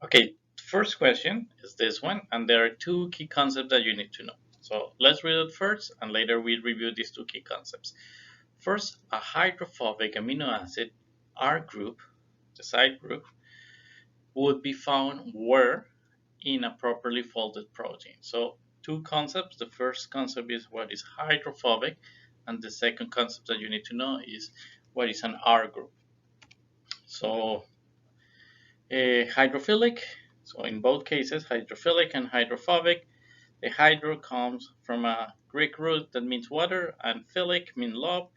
Okay, first question is this one, and there are two key concepts that you need to know. So let's read it first, and later we review these two key concepts. First, a hydrophobic amino acid R group, the side group, would be found where in a properly folded protein. So two concepts. The first concept is what is hydrophobic, and the second concept that you need to know is what is an R group. So hydrophilic, so in both cases, hydrophilic and hydrophobic, the hydro comes from a Greek root that means water, and philic means love,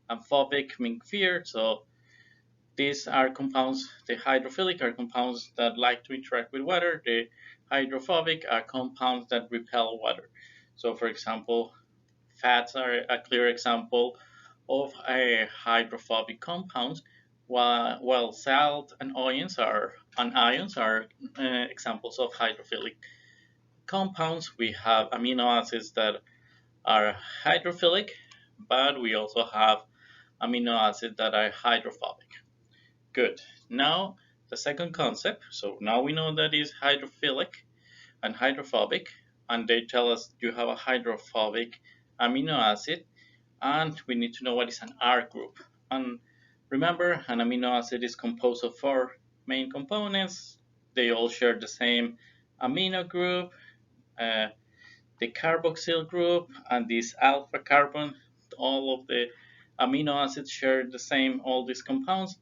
and phobic means fear. So these are compounds, the hydrophilic are compounds that like to interact with water, the hydrophobic are compounds that repel water. So, for example, fats are a clear example of a hydrophobic compounds, while salt and ions are examples of hydrophilic compounds. We have amino acids that are hydrophilic, but we also have amino acids that are hydrophobic. Good. Now the second concept. So now we know that is hydrophilic and hydrophobic, and they tell us you have a hydrophobic amino acid, and we need to know what is an R group. And remember, an amino acid is composed of four main components. They all share the same amino group, uh, the carboxyl group, and this alpha carbon. All of the amino acids share the same, all these compounds,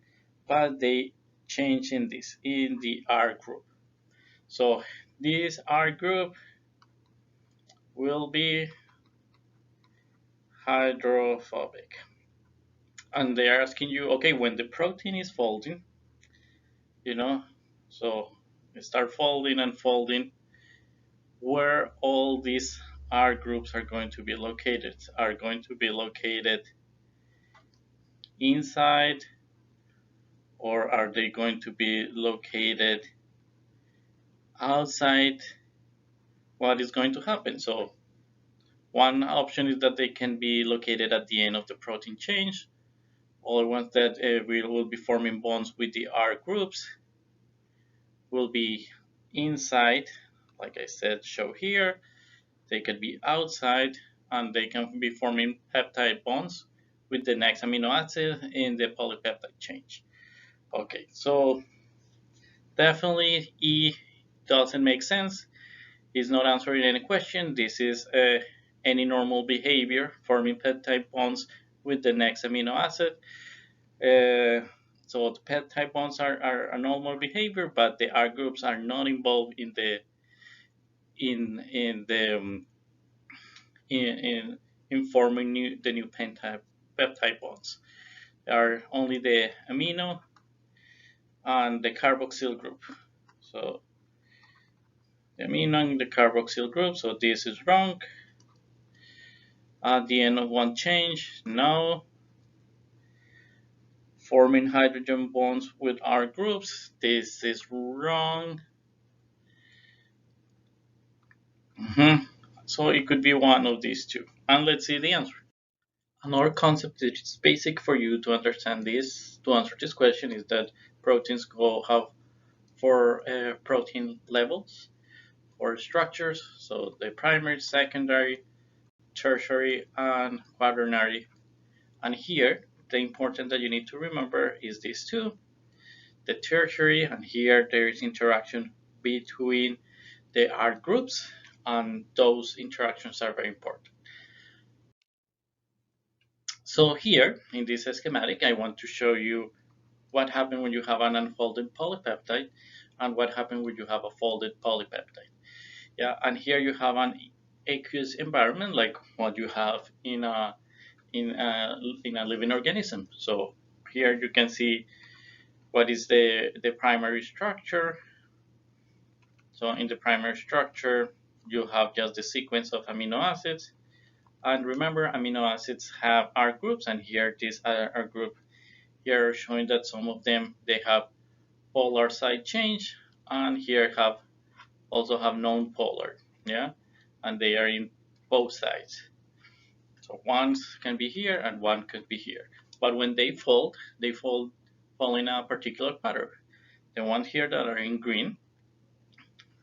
but they change in the R group. So this R group will be hydrophobic. And they are asking you, okay, when the protein is folding, you know, so you start folding and folding, where all these R groups are going to be located? Are going to be located inside, or are they going to be located outside? What is going to happen? So one option is that they can be located at the end of the protein chain. Other ones that will be forming bonds with the R groups will be inside, like I said, show here. They could be outside, and they can be forming peptide bonds with the next amino acid in the polypeptide chain. Okay, so definitely E doesn't make sense. It's not answering any question. This is any normal behavior, forming peptide bonds with the next amino acid. So the peptide bonds are a normal behavior, but the R groups are not involved in the in the in forming the new peptide bonds. They are only the amino and the carboxyl group. So the amino and the carboxyl group. So this is wrong. At the end of one change, no. Forming hydrogen bonds with R groups. This is wrong. So it could be one of these two. And let's see the answer. Another concept that is basic for you to understand this, to answer this question, is that proteins have four protein levels or structures. So the primary, secondary, tertiary, and quaternary. And here, the important that you need to remember is these two. The tertiary, and here there is interaction between the R groups, and those interactions are very important. So here in this schematic, I want to show you what happens when you have an unfolded polypeptide and what happens when you have a folded polypeptide. Yeah, and here you have an aqueous environment like what you have in a living organism. So here you can see what is the primary structure. So in the primary structure, you have just the sequence of amino acids. And remember, amino acids have R groups, and here this R group here showing that some of them they have polar side change, and here also have non-polar, yeah, and they are in both sides. So one can be here and one could be here. But when they fall in a particular pattern. The ones here that are in green,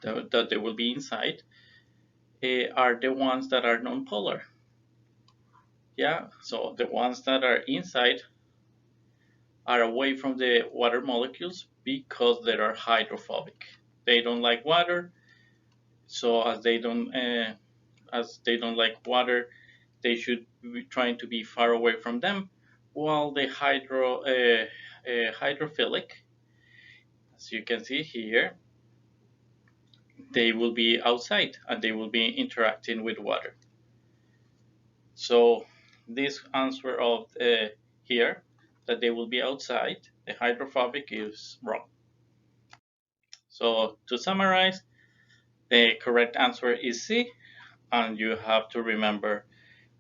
that they will be inside are the ones that are non-polar. Yeah, so the ones that are inside are away from the water molecules because they are hydrophobic. They don't like water, so as they don't like water, they should be trying to be far away from them. While the hydrophilic, as you can see here, they will be outside and they will be interacting with water. So this answer of here, that they will be outside, the hydrophobic, is wrong. So to summarize, the correct answer is C, and you have to remember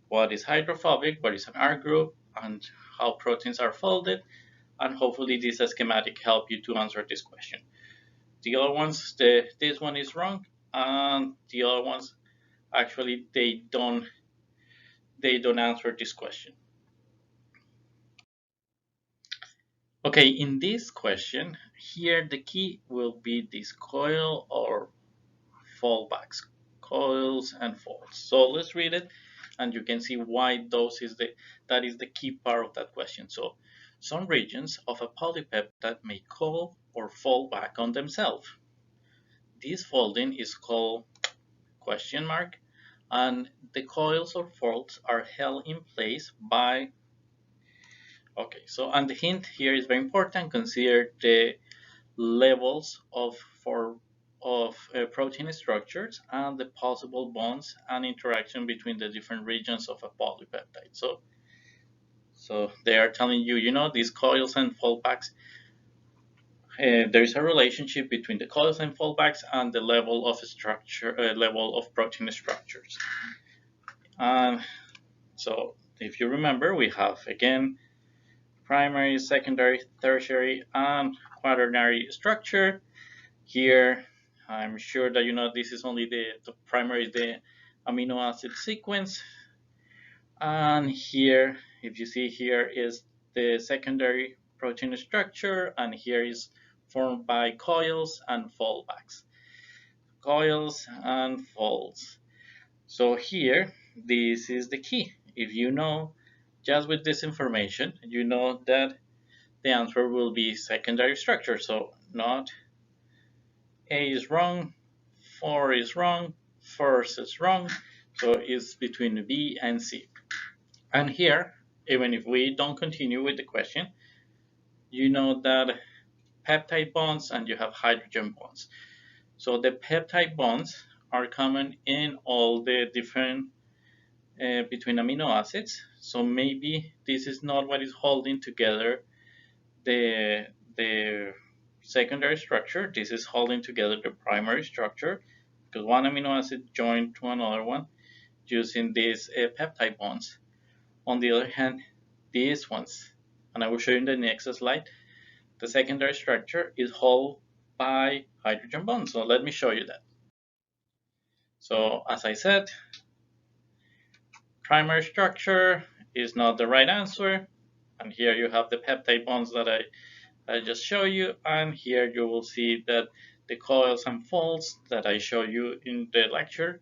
what is hydrophobic, what is an R group, and how proteins are folded, and hopefully this schematic help you to answer this question. The other ones, this one is wrong, and the other ones actually they don't answer this question. Okay, in this question, here the key will be this coil or fallbacks, coils and folds. So let's read it, and you can see why that is the key part of that question. So some regions of a polypeptide may coil or fall back on themselves. This folding is called question mark, and the coils or folds are held in place by. Okay, so and the hint here is very important. Consider the levels of protein structures and the possible bonds and interaction between the different regions of a polypeptide. So they are telling you, these coils and fallbacks. There is a relationship between the coils and fallbacks and the level of level of protein structures. And so, if you remember, we have again primary, secondary, tertiary, and quaternary structure. Here, I'm sure that you know this is only the primary, the amino acid sequence. And here, if you see here is the secondary protein structure, and here is formed by coils and fallbacks. Coils and folds. So here, this is the key. If you know, just with this information, you know that the answer will be secondary structure. So not A is wrong, 4 is wrong, first is wrong, so it's between B and C. And here, even if we don't continue with the question, you know that peptide bonds and you have hydrogen bonds. So the peptide bonds are common in all the different between amino acids. So maybe this is not what is holding together the secondary structure. This is holding together the primary structure because one amino acid joined to another one using these peptide bonds. On the other hand, these ones, and I will show you in the next slide, the secondary structure is held by hydrogen bonds. So let me show you that. So as I said, primary structure is not the right answer. And here you have the peptide bonds that I just show you, and here you will see that the coils and folds that I show you in the lecture,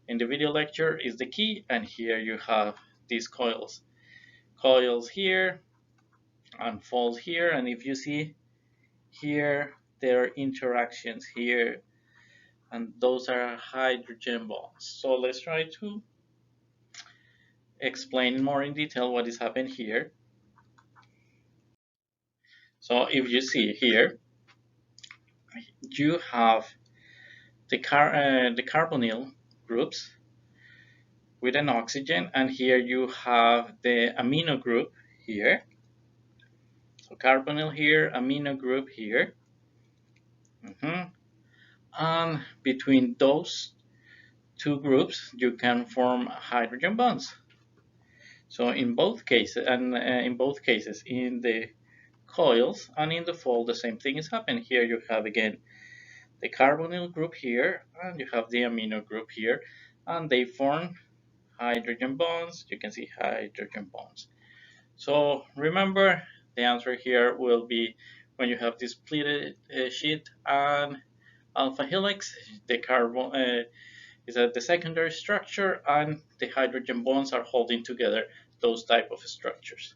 in the video lecture, is the key, and here you have these coils here and folds here, and if you see here, there are interactions here, and those are hydrogen bonds. So let's try to explain more in detail what is happening here. So if you see here, you have the carbonyl groups with an oxygen, and here you have the amino group here. So carbonyl here, amino group here. And between those two groups, you can form hydrogen bonds. So in both cases, in the coils and in the fold, the same thing is happening. Here you have again the carbonyl group here, and you have the amino group here, and they form hydrogen bonds. You can see hydrogen bonds. So remember, the answer here will be when you have this pleated sheet and Alpha helix, the carbon is at the secondary structure, and the hydrogen bonds are holding together those type of structures.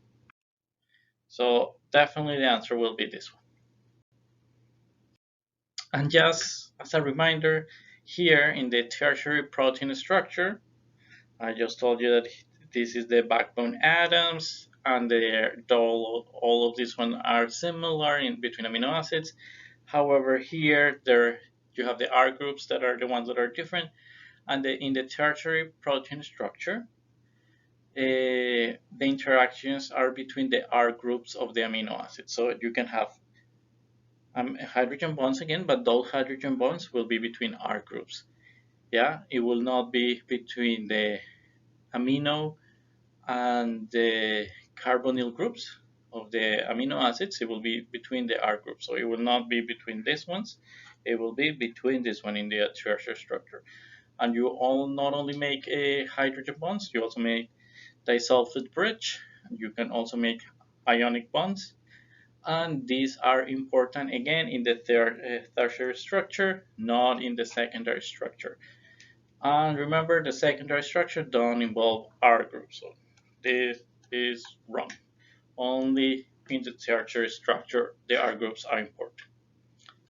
So definitely the answer will be this one. And just as a reminder, here in the tertiary protein structure, I just told you that this is the backbone atoms, and all of these ones are similar in between amino acids. However, here there you have the R groups that are the ones that are different, and in the tertiary protein structure, the interactions are between the R groups of the amino acids. So you can have hydrogen bonds again, but those hydrogen bonds will be between R groups. Yeah, it will not be between the amino and the carbonyl groups of the amino acids. It will be between the R groups. So it will not be between these ones. It will be between this one in the tertiary structure. And you all not only make a hydrogen bonds, you also make disulfide bridge. You can also make ionic bonds. And these are important again in the tertiary structure, not in the secondary structure. And remember, the secondary structure don't involve R groups, so this is wrong. Only in the tertiary structure the R groups are important.